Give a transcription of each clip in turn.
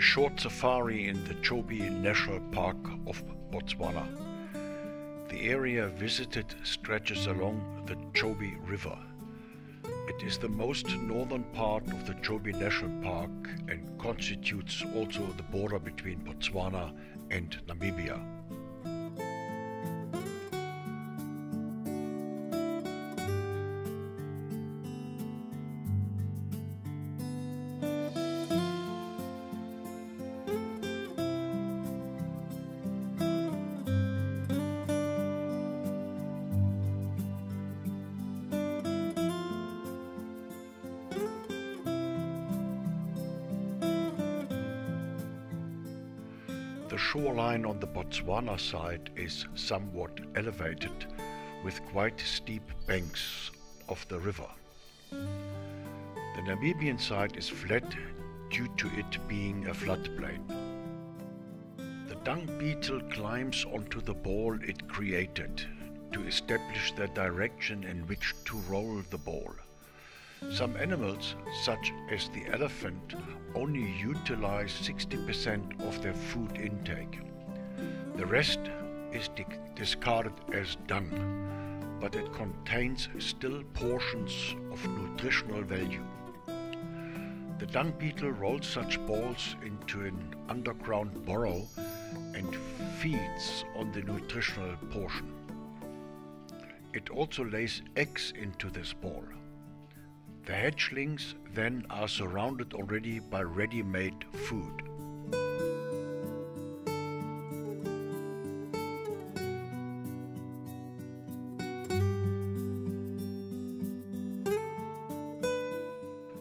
a short safari in the Chobe National Park of Botswana. The area visited stretches along the Chobe River. It is the most northern part of the Chobe National Park and constitutes also the border between Botswana and Namibia. The shoreline on the Botswana side is somewhat elevated, with quite steep banks of the river. The Namibian side is flat due to it being a floodplain. The dung beetle climbs onto the ball it created to establish the direction in which to roll the ball. Some animals, such as the elephant, only utilize 60% of their food intake. The rest is discarded as dung, but it contains still portions of nutritional value. The dung beetle rolls such balls into an underground burrow and feeds on the nutritional portion. It also lays eggs into this ball. The hatchlings then are surrounded already by ready-made food.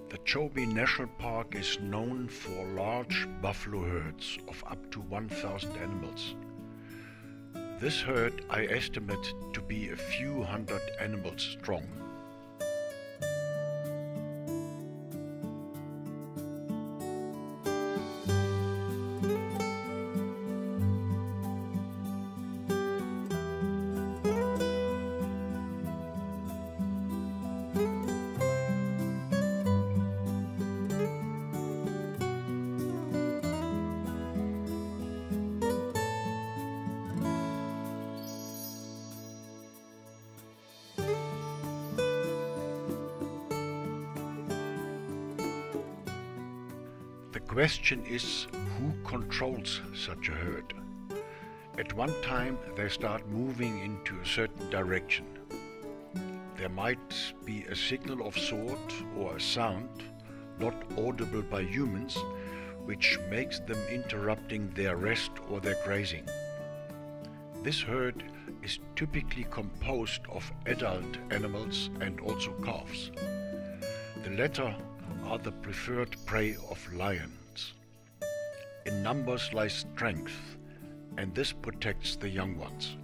The Chobe National Park is known for large buffalo herds of up to 1,000 animals. This herd I estimate to be a few hundred animals strong. The question is, who controls such a herd? At one time they start moving into a certain direction. There might be a signal of sort or a sound, not audible by humans, which makes them interrupting their rest or their grazing. This herd is typically composed of adult animals and also calves. The latter are the preferred prey of lions. In numbers lies strength, and this protects the young ones.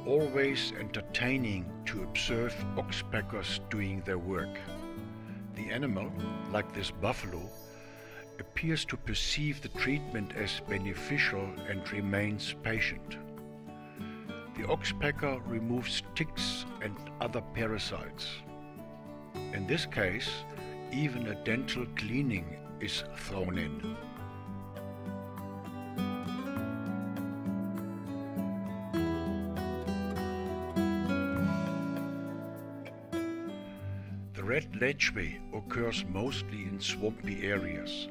Always entertaining to observe oxpeckers doing their work. The animal, like this buffalo, appears to perceive the treatment as beneficial and remains patient. The oxpecker removes ticks and other parasites. In this case, even a dental cleaning is thrown in. The red lechwe occurs mostly in swampy areas.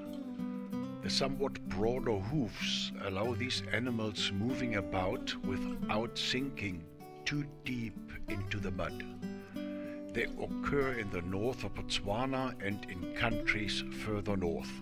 The somewhat broader hoofs allow these animals moving about without sinking too deep into the mud. They occur in the north of Botswana and in countries further north.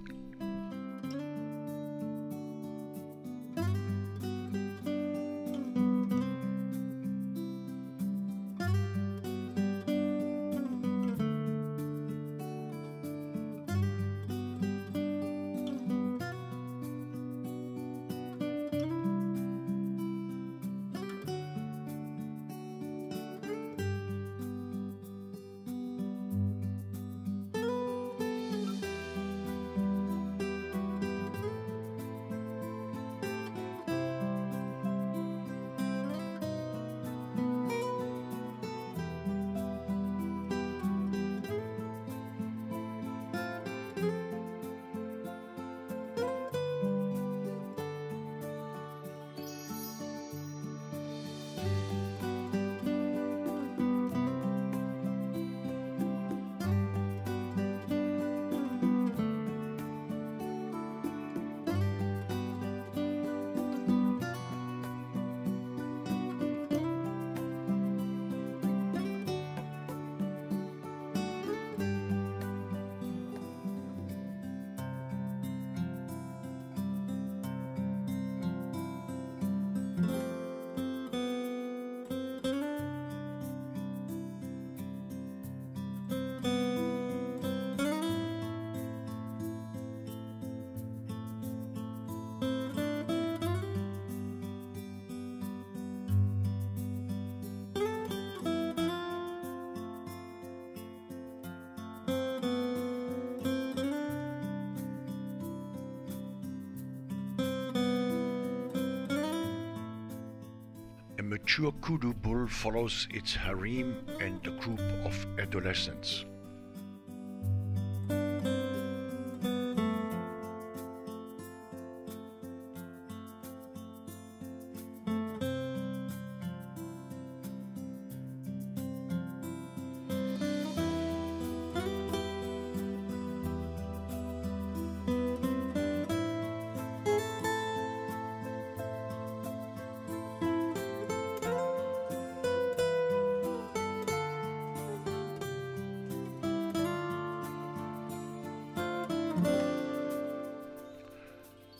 mature kudu bull follows its harem and a group of adolescents.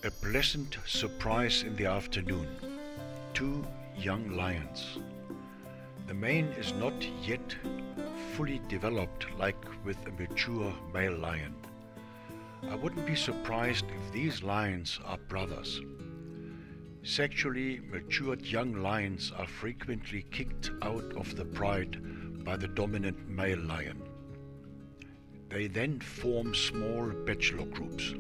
A pleasant surprise in the afternoon. 2 young lions. The mane is not yet fully developed like with a mature male lion. I wouldn't be surprised if these lions are brothers. Sexually matured young lions are frequently kicked out of the pride by the dominant male lion. They then form small bachelor groups.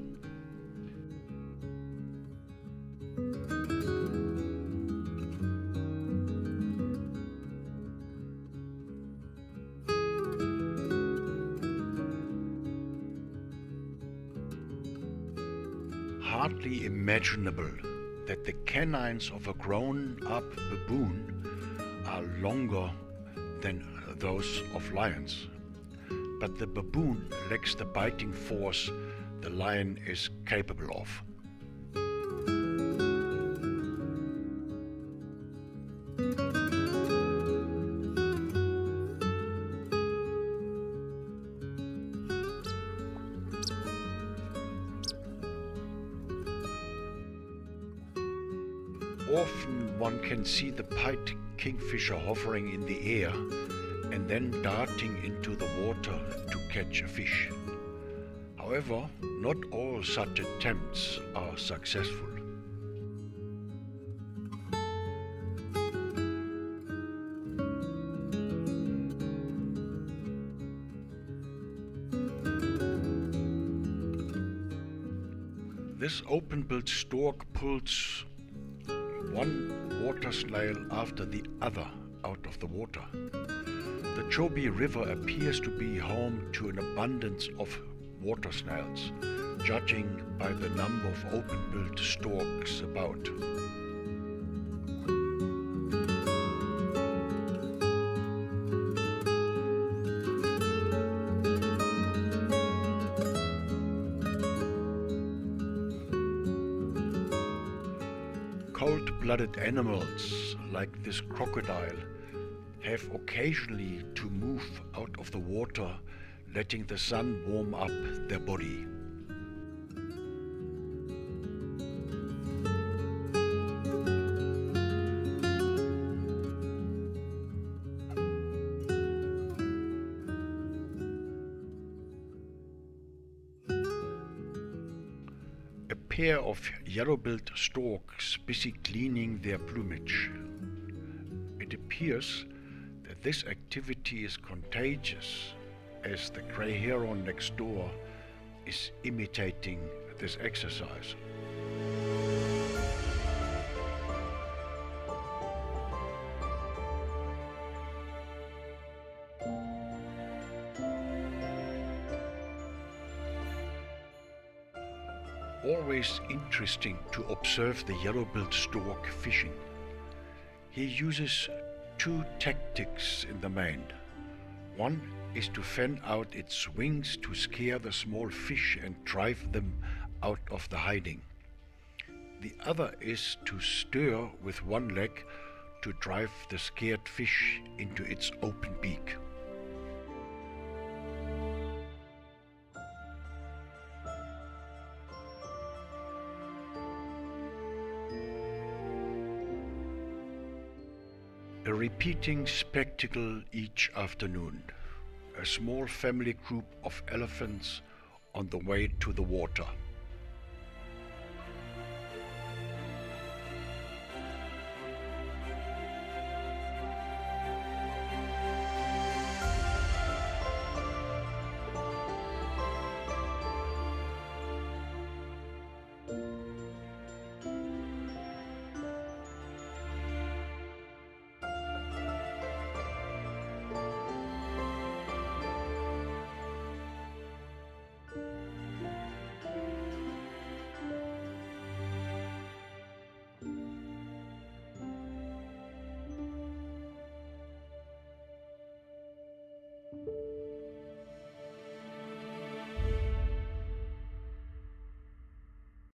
Hardly imaginable that the canines of a grown-up baboon are longer than those of lions. But the baboon lacks the biting force the lion is capable of. Often one can see the pied kingfisher hovering in the air and then darting into the water to catch a fish. However, not all such attempts are successful. This open-billed stork pulls one water snail after the other out of the water. The Chobe River appears to be home to an abundance of water snails, judging by the number of open-billed storks about. Cold-blooded animals like this crocodile have occasionally to move out of the water, letting the sun warm up their body. A pair of yellow-billed storks busy cleaning their plumage. It appears that this activity is contagious, as the grey heron next door is imitating this exercise. Always interesting to observe the yellow-billed stork fishing. He uses 2 tactics in the main. One is to fan out its wings to scare the small fish and drive them out of the hiding. The other is to stir with one leg to drive the scared fish into its open beak. A repeating spectacle each afternoon. A small family group of elephants on the way to the water.